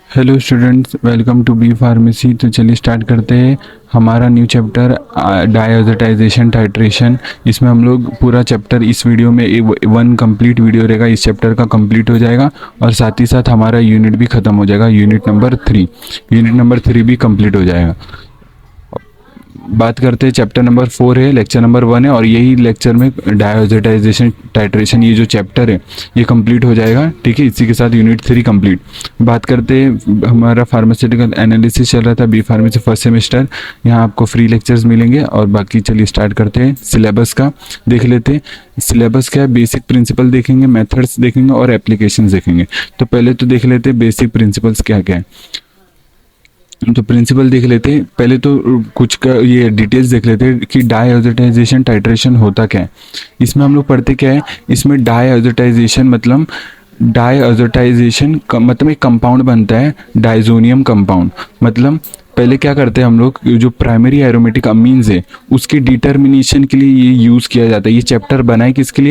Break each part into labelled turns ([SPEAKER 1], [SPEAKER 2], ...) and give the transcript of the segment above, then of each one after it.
[SPEAKER 1] Hello students, welcome to B pharmacy. तो चलिए start करते हैं हमारा न्यू चैप्टर डायज़ोटाइजेशन टाइट्रेशन। इसमें हम लोग पूरा चैप्टर इस वीडियो में वन कंप्लीट वीडियो रहेगा, इस चैप्टर का कंप्लीट हो जाएगा और साथ ही साथ हमारा यूनिट भी ख़त्म हो जाएगा। यूनिट नंबर 3 भी कंप्लीट हो जाएगा। बात करते हैं चैप्टर नंबर 4 है, लेक्चर नंबर 1 है और यही लेक्चर में डायज़ोटाइजेशन टाइट्रेशन ये जो चैप्टर है ये कंप्लीट हो जाएगा। ठीक है, इसी के साथ यूनिट 3 कंप्लीट। बात करते हैं, हमारा फार्मास्यूटिकल एनालिसिस चल रहा था बी फार्मेसी फर्स्ट सेमेस्टर। यहाँ आपको फ्री लेक्चर्स मिलेंगे और बाकी चलिए स्टार्ट करते हैं। सिलेबस का देख लेते हैं। सिलेबस क्या है, बेसिक प्रिंसिपल देखेंगे, मेथड्स देखेंगे और एप्लीकेशंस देखेंगे। तो पहले तो देख लेते हैं बेसिक प्रिंसिपल्स क्या क्या है। तो प्रिंसिपल देख लेते हैं पहले, तो कुछ का ये डिटेल्स देख लेते हैं कि डायज़ोटाइजेशन टाइट्रेशन होता क्या है। इसमें हम लोग पढ़ते क्या है, इसमें डायज़ोटाइजेशन मतलब मतलब एक कंपाउंड बनता है, डाइजोनियम कंपाउंड। मतलब पहले क्या करते हैं हम लोग, जो प्राइमरी एरोमेटिक अमीन्स है उसके डिटर्मिनेशन के लिए ये यूज़ किया जाता है। ये चैप्टर बना है किसके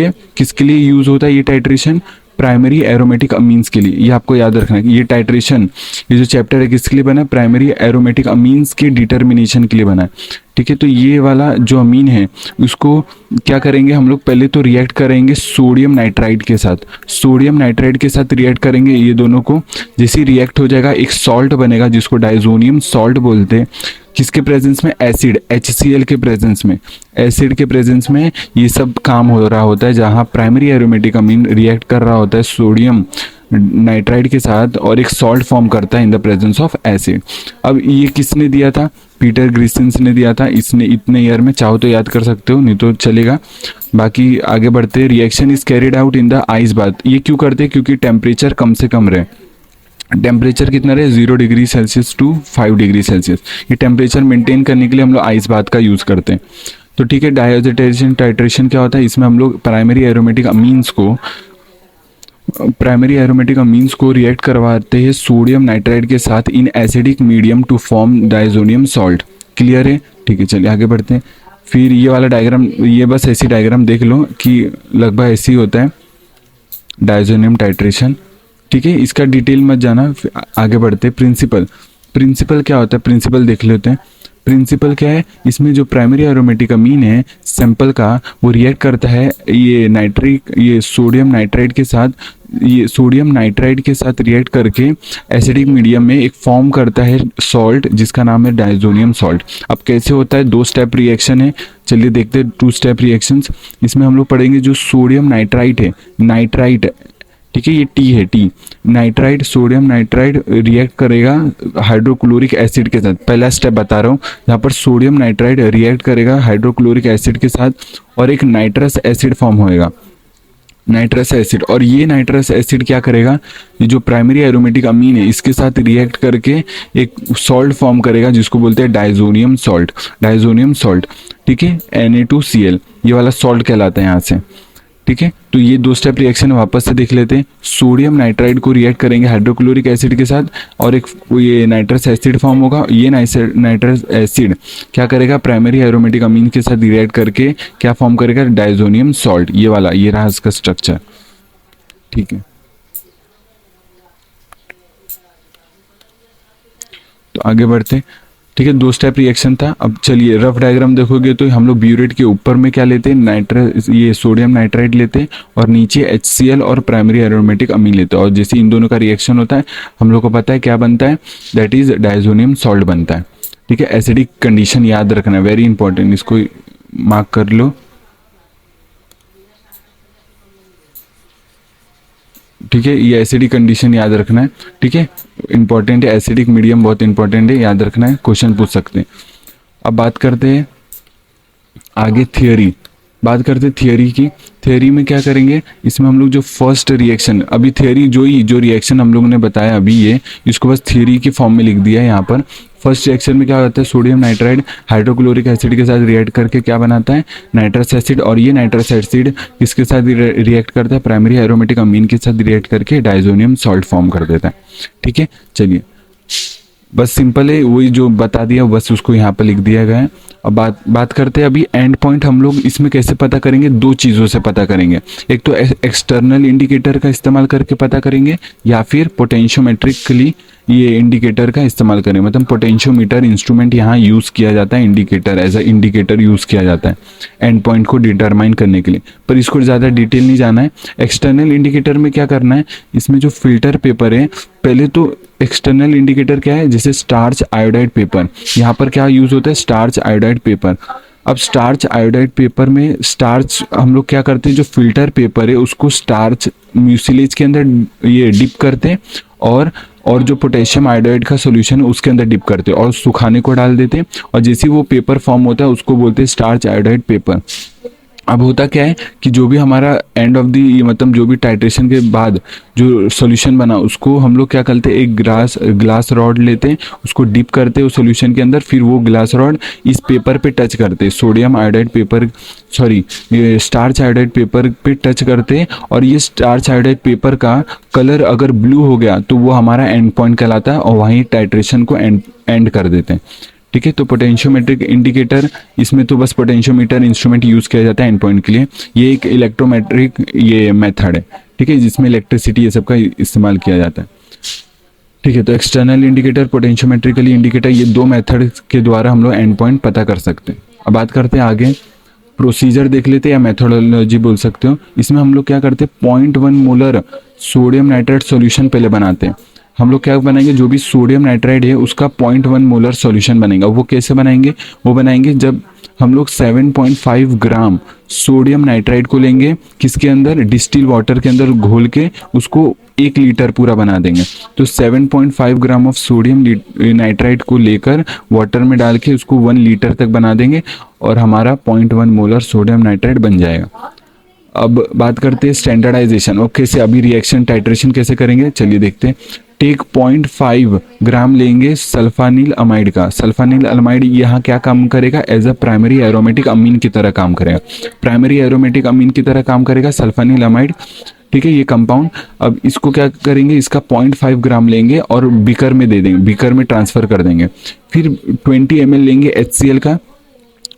[SPEAKER 1] लिए यूज़ होता है ये टाइट्रेशन, प्राइमरी एरोमेटिक अमीन्स के लिए। ये आपको याद रखना है कि ये टाइट्रेशन, ये जो चैप्टर है किसके लिए बना है, प्राइमरी एरोमेटिक अमीन्स के डिटर्मिनेशन के लिए बना है। ठीक है, तो ये वाला जो अमीन है उसको क्या करेंगे हम लोग, पहले तो रिएक्ट करेंगे सोडियम नाइट्राइड के साथ। सोडियम नाइट्राइड के साथ रिएक्ट करेंगे ये दोनों को। जैसे रिएक्ट हो जाएगा एक सॉल्ट बनेगा जिसको डाइजोनियम सॉल्ट बोलते हैं। किसके प्रेजेंस में, एसिड HCl के प्रेजेंस में। एसिड के प्रेजेंस में ये सब काम हो रहा होता है, जहाँ प्राइमरी एरोमेटिक अमीन रिएक्ट कर रहा होता है सोडियम नाइट्राइड के साथ और एक सॉल्ट फॉर्म करता है in the presence of acid. अब ये किसने दिया था, पीटर ग्रिसिन्स ने दिया था। इसने इतने ईयर में, चाहो तो याद कर सकते हो नहीं तो चलेगा। बाकी आगे बढ़ते, reaction is carried out in the ice bath. ये क्यों करते हैं, क्योंकि टेम्परेचर कम से कम रहे। टेम्परेचर कितना रहे, 0 degree Celsius to 5 degree Celsius. ये टेम्परेचर मेंटेन करने के लिए हम लोग आइस बाथ का यूज़ करते हैं। तो ठीक है, डायज़ोटाइजेशन टाइट्रेशन क्या होता है, इसमें हम लोग प्राइमरी एरोमेटिक अमीन्स को रिएक्ट करवाते हैं सोडियम नाइट्राइड के साथ in acidic medium to form diazonium salt. Clear है, ठीक है, चलिए आगे बढ़ते हैं। फिर ये वाला डायग्राम, ये बस ऐसी डायग्राम देख लो कि लगभग ऐसे ही होता है डाइजोनियम टाइट्रेशन। ठीक है, इसका डिटेल मत जाना, आगे बढ़ते। प्रिंसिपल क्या होता है, प्रिंसिपल देख लेते हैं। प्रिंसिपल क्या है, इसमें जो प्राइमरी एरोमेटिक अमीन है सैंपल का, वो रिएक्ट करता है ये सोडियम नाइट्राइड के साथ रिएक्ट करके एसिडिक मीडियम में एक फॉर्म करता है सॉल्ट जिसका नाम है डाइजोनियम सॉल्ट। अब कैसे होता है, 2 स्टेप रिएक्शन है, चलिए देखते हैं 2 स्टेप रिएक्शंस। इसमें हम लोग पढ़ेंगे जो सोडियम नाइट्राइट, ठीक है, ये T nitride, sodium nitride react करेगा हाइड्रोक्लोरिक एसिड के साथ। पहला स्टेप बता रहा हूँ, यहाँ पर सोडियम नाइट्राइड रिएक्ट करेगा हाइड्रोक्लोरिक एसिड के साथ और एक नाइट्रस एसिड फॉर्म होएगा, नाइट्रस एसिड। और ये नाइट्रस एसिड क्या करेगा, ये जो प्राइमरी एरोमेटिक अमीन है इसके साथ रिएक्ट करके एक सॉल्ट फॉर्म करेगा जिसको बोलते हैं डाइजोनियम सॉल्ट। ठीक है, Na2Cl ये वाला सॉल्ट कहलाता है यहाँ से। ठीक है, तो ये 2 स्टेप रिएक्शन वापस से देख लेते हैं। सोडियम नाइट्राइड को रिएक्ट करेंगे हाइड्रोक्लोरिक एसिड के साथ और एक ये नाइट्रस एसिड फॉर्म होगा। ये नाइट्रस एसिड क्या करेगा, प्राइमरी एरोमेटिक अमीन के साथ रिएक्ट करके क्या फॉर्म करेगा, डाइजोनियम सॉल्ट। ये वाला, ये रहा इसका स्ट्रक्चर। ठीक है, तो आगे बढ़ते। ठीक है, 2 स्टेप रिएक्शन था। अब चलिए रफ डायग्राम देखोगे तो हम लोग ब्यूरेट के ऊपर में क्या लेते हैं, ये सोडियम नाइट्राइड लेते हैं और नीचे HCl और प्राइमरी एरोमेटिक अमीन लेते हैं। और जैसे इन दोनों का रिएक्शन होता है हम लोग को पता है क्या बनता है, दैट इज डाइजोनियम सॉल्ट बनता है। ठीक है, एसिडिक कंडीशन याद रखना है, वेरी इंपॉर्टेंट, इसको मार्क कर लो। ठीक है, ये एसिडिक कंडीशन याद रखना है। ठीक है, इंपॉर्टेंट है, एसिडिक मीडियम बहुत इंपॉर्टेंट है, याद रखना है, क्वेश्चन पूछ सकते हैं। अब बात करते हैं आगे थियोरी। बात करते हैं थियोरी की। थियोरी में क्या करेंगे, इसमें हम लोग जो फर्स्ट रिएक्शन, अभी थियोरी जो रिएक्शन हम लोगों ने बताया अभी ये, इसको बस थियोरी की फॉर्म में लिख दिया है यहाँ पर। फर्स्ट रिएक्शन में क्या होता है, सोडियम नाइट्राइड हाइड्रोक्लोरिक एसिड के साथ रिएक्ट करके क्या बनाता है, नाइट्रस एसिड। और ये नाइट्रस एसिड किसके साथ रिएक्ट करता है, प्राइमरी एरोमेटिक अमीन के साथ रिएक्ट करके डाइजोनियम सॉल्ट फॉर्म कर देता है। ठीक है, चलिए बस सिंपल है, वही जो बता दिया बस उसको यहाँ पर लिख दिया गया है। अब बात करते हैं अभी एंड पॉइंट हम लोग इसमें कैसे पता करेंगे, दो चीज़ों से पता करेंगे। एक तो एक्सटर्नल इंडिकेटर का इस्तेमाल करके पता करेंगे या फिर पोटेंशियोमेट्रिकली ये इंडिकेटर का इस्तेमाल करें, मतलब पोटेंशियोमीटर इंस्ट्रूमेंट यहाँ यूज़ किया जाता है, indicator as a indicator use किया जाता है एंड पॉइंट को डिटरमाइन करने के लिए। पर इसको ज़्यादा डिटेल नहीं जाना है। एक्सटर्नल इंडिकेटर में क्या करना है, इसमें जो फिल्टर पेपर है, पहले तो एक्सटर्नल इंडिकेटर क्या है, जैसे स्टार्च आयोडाइड पेपर, यहाँ पर क्या यूज़ होता है, स्टार्च आयोडाइड पेपर। अब स्टार्च आयोडाइड पेपर में स्टार्च हम लोग क्या करते हैं, जो फिल्टर पेपर है उसको स्टार्च म्यूसिलेज के अंदर ये डिप करते हैं और जो पोटेशियम आयोडाइड का सॉल्यूशन है उसके अंदर डिप करते हैं और सुखाने को डाल देते हैं, और जैसे ही वो पेपर फॉर्म होता है उसको बोलते हैं स्टार्च आयोडाइड पेपर। अब होता क्या है कि जो भी हमारा एंड ऑफ दी मतलब जो भी टाइट्रेशन के बाद जो सॉल्यूशन बना उसको हम लोग क्या करते हैं, एक ग्लास रॉड लेते हैं, उसको डिप करते हैं उस सॉल्यूशन के अंदर, फिर वो ग्लास रॉड इस पेपर पे टच करते हैं, सोडियम आयोडाइड पेपर ये स्टार्च आयोडाइड पेपर पे टच करते हैं, और ये स्टार्च आयोडाइड पेपर का कलर अगर ब्लू हो गया तो वो हमारा एंड पॉइंट कहलाता है और वहीं टाइट्रेशन को एंड कर देते हैं। ठीक है, तो पोटेंशियोमेट्रिक इंडिकेटर, इसमें तो बस पोटेंशियोमीटर इंस्ट्रूमेंट यूज़ किया जाता है एंड पॉइंट के लिए। ये एक इलेक्ट्रोमेट्रिक ये मेथड है, ठीक है, जिसमें इलेक्ट्रिसिटी ये सब का इस्तेमाल किया जाता है। ठीक है, तो एक्सटर्नल इंडिकेटर, पोटेंशियोमेट्रिकली इंडिकेटर, ये दो मेथड के द्वारा हम लोग एंड पॉइंट पता कर सकते हैं। अब बात करते हैं आगे, प्रोसीजर देख लेते हैं या मेथोडोलॉजी बोल सकते हो। इसमें हम लोग क्या करते हैं, 0.1 मोलर सोडियम नाइट्राइट सॉल्यूशन पहले बनाते हैं। हम लोग क्या बनाएंगे, जो भी सोडियम नाइट्राइड है उसका 0.1 मोलर सॉल्यूशन बनेगा। वो कैसे बनाएंगे, वो बनाएंगे जब हम लोग 7.5 ग्राम सोडियम नाइट्राइड को लेंगे, किसके अंदर, डिस्टिल वाटर के अंदर घोल के उसको 1 लीटर पूरा बना देंगे। तो 7.5 ग्राम ऑफ सोडियम नाइट्राइड को लेकर वाटर में डाल के उसको 1 लीटर तक बना देंगे और हमारा 0.1 मोलर सोडियम नाइट्राइड बन जाएगा। अब बात करते हैं स्टैंडर्डाइजेशन और कैसे अभी रिएक्शन टाइट्रेशन कैसे करेंगे, चलिए देखते हैं। टेक 0.5 ग्राम लेंगे सल्फानिल अमाइड का। सल्फानिल अमाइड यहाँ क्या काम करेगा, एज अ प्राइमरी एरोमेटिक अमीन की तरह काम करेगा। प्राइमरी एरोमेटिक अमीन की तरह काम करेगा सल्फानिल अमाइड, ठीक है, ये कंपाउंड। अब इसको क्या करेंगे, इसका 0.5 ग्राम लेंगे और बीकर में दे देंगे, बीकर में ट्रांसफ़र कर देंगे। फिर 20 ml लेंगे HCl का।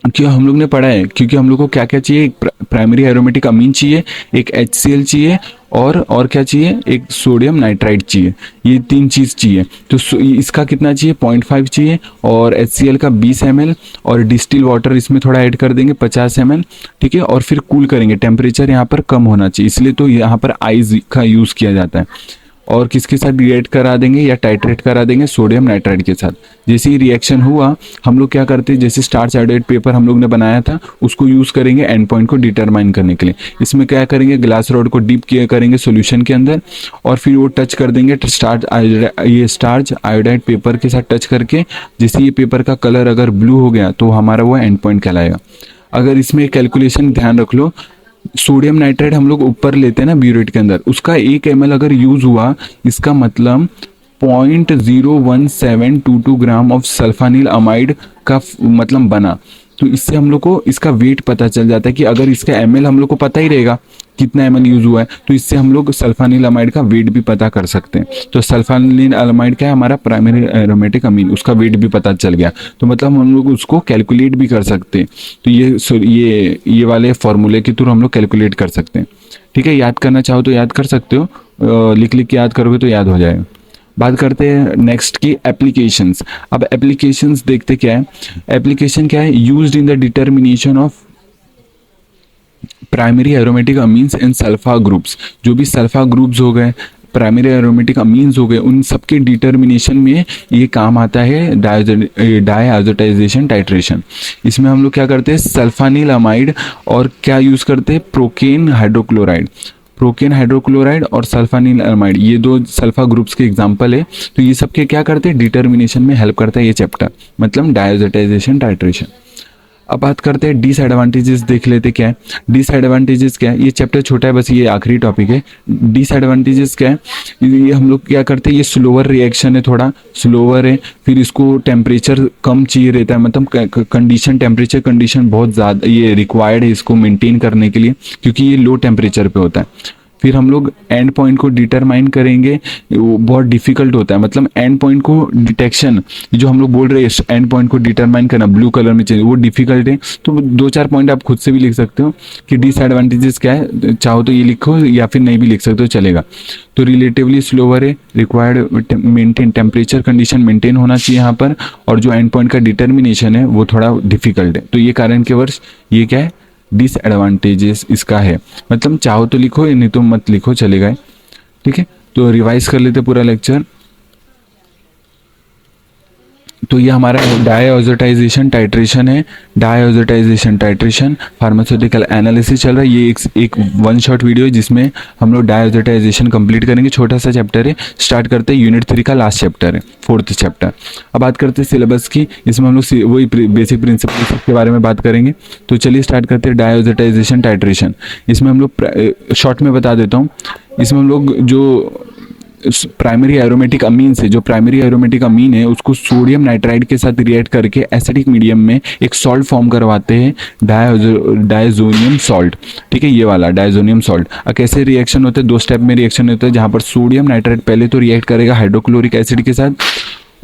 [SPEAKER 1] क्यों हम लोग ने पढ़ा है, क्योंकि हम लोग को क्या क्या चाहिए, एक प्राइमरी एरोमेटिक अमीन चाहिए, एक HCl चाहिए और क्या चाहिए, एक सोडियम नाइट्राइड चाहिए। ये 3 चीज़ चाहिए। तो इसका कितना चाहिए, 0.5 चाहिए, और HCl का 20 ml, और डिस्टिल वाटर इसमें थोड़ा ऐड कर देंगे 50 ml, ठीक है। और फिर कूल करेंगे, टेम्परेचर यहाँ पर कम होना चाहिए, इसलिए तो यहाँ पर आइस का यूज़ किया जाता है। और किसके साथ रिएक्ट करा देंगे या टाइट्रेट करा देंगे, सोडियम नाइट्राइड के साथ। जैसे ही रिएक्शन हुआ हम लोग क्या करते हैं, जैसे स्टार्च आयोडाइड पेपर हम लोग ने बनाया था उसको यूज़ करेंगे एंड पॉइंट को डिटरमाइन करने के लिए। इसमें क्या करेंगे, ग्लास रॉड को डिप किया करेंगे सॉल्यूशन के अंदर और फिर वो टच कर देंगे स्टार्च आयोडाइड पेपर के साथ टच करके। जैसे ये पेपर का कलर अगर ब्लू हो गया तो हमारा वो एंड पॉइंट कहलाएगा। अगर इसमें कैलकुलेशन ध्यान रख लो, सोडियम नाइट्राइड हम लोग ऊपर लेते हैं ना ब्यूरेट के अंदर, उसका 1 ml अगर यूज हुआ, इसका मतलब 0.01722 ग्राम ऑफ सल्फानिल अमाइड का मतलब बना। तो इससे हम लोग को इसका वेट पता चल जाता है कि अगर इसका ml हम लोग को पता ही रहेगा कितना ml यूज हुआ है, तो इससे हम लोग सल्फानिल अमाइड का वेट भी पता कर सकते हैं। तो सल्फानिल अमाइड क्या है, हमारा प्राइमरी एरोमेटिक अमीन, उसका वेट भी पता चल गया, तो मतलब हम लोग उसको कैलकुलेट भी कर सकते हैं। तो ये वाले फॉर्मूले के थ्रू हम लोग कैलकुलेट कर सकते हैं, ठीक है। याद करना चाहो तो याद कर सकते हो, लिख के याद करोगे तो याद हो जाएगा। बात करते हैं नेक्स्ट की एप्लीकेशंस। अब एप्लीकेशंस देखते क्या है, एप्लीकेशन क्या है, used in the determination of primary aromatic amines and sulpha groups. जो भी सल्फा ग्रुप्स हो गए, प्राइमरी एरोमेटिक अमीन्स हो गए, उन सब के डिटर्मिनेशन में ये काम आता है डायआज़ोटाइजेशन टाइट्रेशन। इसमें हम लोग क्या करते हैं, सल्फानिल अमाइड और क्या यूज़ करते हैं, प्रोकेन हाइड्रोक्लोराइड और सल्फानिल अमाइड, ये 2 सल्फा ग्रुप्स के एग्जांपल है। तो ये सब के क्या करते हैं, डिटर्मिनेशन में हेल्प करता है ये चैप्टर, मतलब डायआज़ोटाइजेशन टाइट्रेशन। अब बात करते हैं डिसएडवांटेजेस, देख लेते क्या है डिसएडवांटेजेस क्या है। ये चैप्टर छोटा है, बस ये आखिरी टॉपिक है। डिसएडवांटेजेस क्या है, ये हम लोग क्या करते हैं, ये स्लोअर रिएक्शन है, थोड़ा स्लोअर है। फिर इसको टेम्परेचर कम चाहिए रहता है, मतलब टेम्परेचर कंडीशन बहुत ज़्यादा ये रिक्वायर्ड है इसको मेंटेन करने के लिए, क्योंकि ये लो टेम्परेचर पे होता है। फिर हम लोग एंड पॉइंट को डिटरमाइन करेंगे, वो बहुत डिफिकल्ट होता है। मतलब एंड पॉइंट को डिटेक्शन, जो हम लोग बोल रहे हैं एंड पॉइंट को डिटरमाइन करना ब्लू कलर में चाहिए, वो डिफिकल्ट है। तो 2-4 पॉइंट आप खुद से भी लिख सकते हो कि डिसएडवांटेजेस क्या है, चाहो तो ये लिखो या फिर नहीं भी लिख सकते हो, चलेगा। तो रिलेटिवली स्लोअर है, required maintain temperature condition maintain होना चाहिए यहाँ पर, और जो एंड पॉइंट का डिटर्मिनेशन है वो थोड़ा डिफिकल्ट है। तो ये कारण के वर्ष ये क्या है, डिसएडवांटेजेस इसका है। मतलब चाहो तो लिखो, नहीं तो मत लिखो, चलेगा। ठीक है, तो रिवाइज कर लेते पूरा लेक्चर। तो ये हमारा डायऑक्साइडाइजेशन टाइट्रेशन है, डायऑक्साइडाइजेशन टाइट्रेशन फार्मास्यूटिकल एनालिसिस चल रहा है। ये एक वन शॉट वीडियो है जिसमें हम लोग डायऑक्साइडाइजेशन कंप्लीट करेंगे। छोटा सा चैप्टर है, स्टार्ट करते हैं यूनिट 3 का लास्ट चैप्टर है, 4th चैप्टर। अब बात करते हैं सिलेबस की, इसमें हम लोग वही बेसिक प्रिंसिपल के बारे में बात करेंगे। तो चलिए स्टार्ट करते हैं डायऑक्साइडाइजेशन टाइट्रेशन। इसमें हम लोग शॉर्ट में बता देता हूँ, इसमें हम लोग जो प्राइमरी एरोमेटिक अमीन से, जो प्राइमरी एरोमेटिक अमीन है उसको सोडियम नाइट्राइड के साथ रिएक्ट करके एसिडिक मीडियम में एक सॉल्ट फॉर्म करवाते हैं, डायजोनियम सॉल्ट। ठीक है, ये वाला डायजोनियम सॉल्ट। कैसे रिएक्शन होते हैं, 2 स्टेप में रिएक्शन होता है, जहाँ पर सोडियम नाइट्राइड पहले तो रिएक्ट करेगा हाइड्रोक्लोरिक एसिड के साथ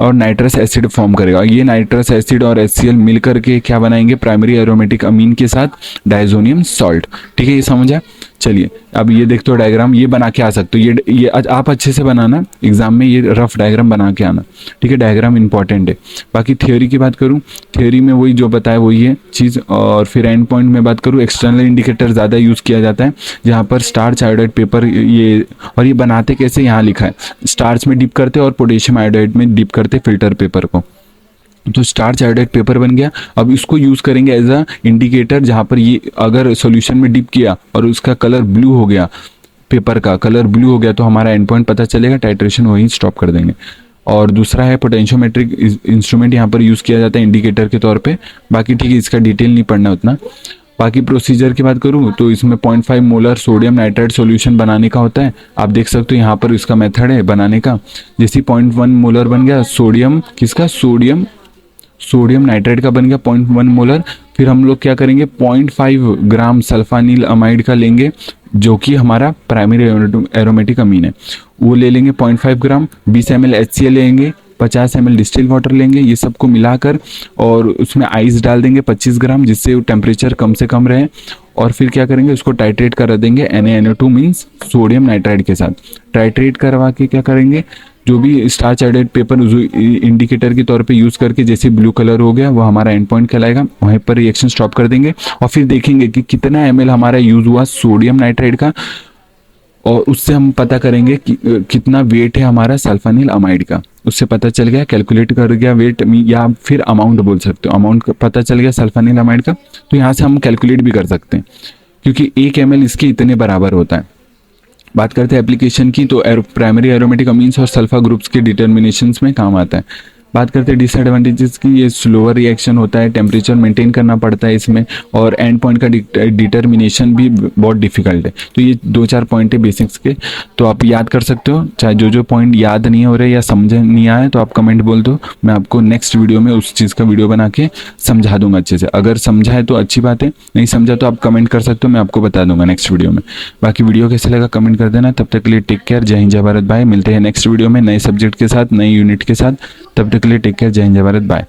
[SPEAKER 1] और नाइट्रस एसिड फॉर्म करेगा। ये नाइट्रस एसिड और HCl मिल करके क्या बनाएंगे, प्राइमरी एरोमेटिक अमीन के साथ डायजोनियम सॉल्ट। ठीक है, ये समझा। चलिए अब ये देखते हो डायग्राम, ये बना के आ सकते हो, ये आप अच्छे से बनाना, एग्जाम में ये रफ डायग्राम बना के आना। ठीक है, डायग्राम इंपॉर्टेंट है। बाकी थ्योरी की बात करूँ, थ्योरी में वही जो बताया वही है चीज़। और फिर एंड पॉइंट में बात करूँ, एक्सटर्नल इंडिकेटर ज़्यादा यूज़ किया जाता है, जहाँ पर स्टार्च आयोडाइड पेपर ये, और ये बनाते कैसे यहाँ लिखा है, स्टार्च में डिप करते और पोटेशियम आयोडाइड में डिप करते फिल्टर पेपर को। तो स्टार्च आयोडाइड पेपर बन गया। अब इसको यूज़ करेंगे एज अ इंडिकेटर, जहाँ पर ये अगर सॉल्यूशन में डिप किया और उसका कलर ब्लू हो गया, पेपर का कलर ब्लू हो गया, तो हमारा एंड पॉइंट पता चलेगा, टाइट्रेशन वहीं स्टॉप कर देंगे। और दूसरा है पोटेंशियोमेट्रिक इंस्ट्रूमेंट, यहाँ पर यूज़ किया जाता है इंडिकेटर के तौर पे। बाकी ठीक है, इसका डिटेल नहीं पढ़ना उतना। बाकी प्रोसीजर की बात करूँ तो इसमें 0.5 मोलर सोडियम नाइट्राइड सॉल्यूशन बनाने का होता है। आप देख सकते हो यहाँ पर इसका मेथड है बनाने का। जैसे 0.1 मोलर बन गया सोडियम, किसका, सोडियम नाइट्राइड का बन गया 0.1 मोलर। फिर हम लोग क्या करेंगे, 0.5 ग्राम सल्फानिल अमाइड का लेंगे, जो कि हमारा प्राइमरी एरोमेटिक अमीन है, वो ले लेंगे 0.5 ग्राम। 20 ml HCl लेंगे, 50 ml डिस्टिल वाटर लेंगे, ये सबको मिलाकर और उसमें आइस डाल देंगे 25 ग्राम, जिससे टेम्परेचर कम से कम रहे। और फिर क्या करेंगे, उसको टाइट्रेट करा देंगे NaNO2 मीन्स सोडियम नाइट्राइड के साथ। टाइट्रेट करवा के क्या करेंगे, जो भी स्टार्च आयोडाइड पेपर इंडिकेटर के तौर पे यूज़ करके जैसे ब्लू कलर हो गया, वो हमारा एंड पॉइंट कहलाएगा, वहीं पर रिएक्शन स्टॉप कर देंगे। और फिर देखेंगे कि कितना ml हमारा यूज़ हुआ सोडियम नाइट्राइड का, और उससे हम पता करेंगे कि कितना वेट है हमारा सल्फानिल अमाइड का। उससे पता चल गया, कैलकुलेट कर गया वेट, या फिर अमाउंट बोल सकते हो, अमाउंट पता चल गया सल्फानिल अमाइड का। तो यहाँ से हम कैलकुलेट भी कर सकते हैं, क्योंकि 1 ml इसके इतने बराबर होता है। बात करते हैं एप्लीकेशन की, तो प्राइमरी एरोमेटिक अमीन्स और सल्फा ग्रुप्स के डिटर्मिनेशंस में काम आता है। बात करते हैं डिसएडवांटेजेस की, ये स्लोअर रिएक्शन होता है, टेम्परेचर मेंटेन करना पड़ता है इसमें, और एंड पॉइंट का डिटर्मिनेशन भी बहुत डिफिकल्ट है। तो ये 2-4 पॉइंट है बेसिक्स के, तो आप याद कर सकते हो। चाहे जो पॉइंट याद नहीं हो रहे या समझ नहीं आए तो आप कमेंट बोल दो, मैं आपको नेक्स्ट वीडियो में उस चीज़ का वीडियो बना के समझा दूंगा अच्छे से। अगर समझा है तो अच्छी बात है, नहीं समझा तो आप कमेंट कर सकते हो, मैं आपको बता दूंगा नेक्स्ट वीडियो में। बाकी वीडियो कैसे लगा कमेंट कर देना। तब तक के लिए टेक केयर, जय हिंद जय भारत, बाय। मिलते हैं नेक्स्ट वीडियो में नए सब्जेक्ट के साथ, नए यूनिट के साथ। तब तक के लिए टेक केयर, जय हिंद जय भारत, बाय।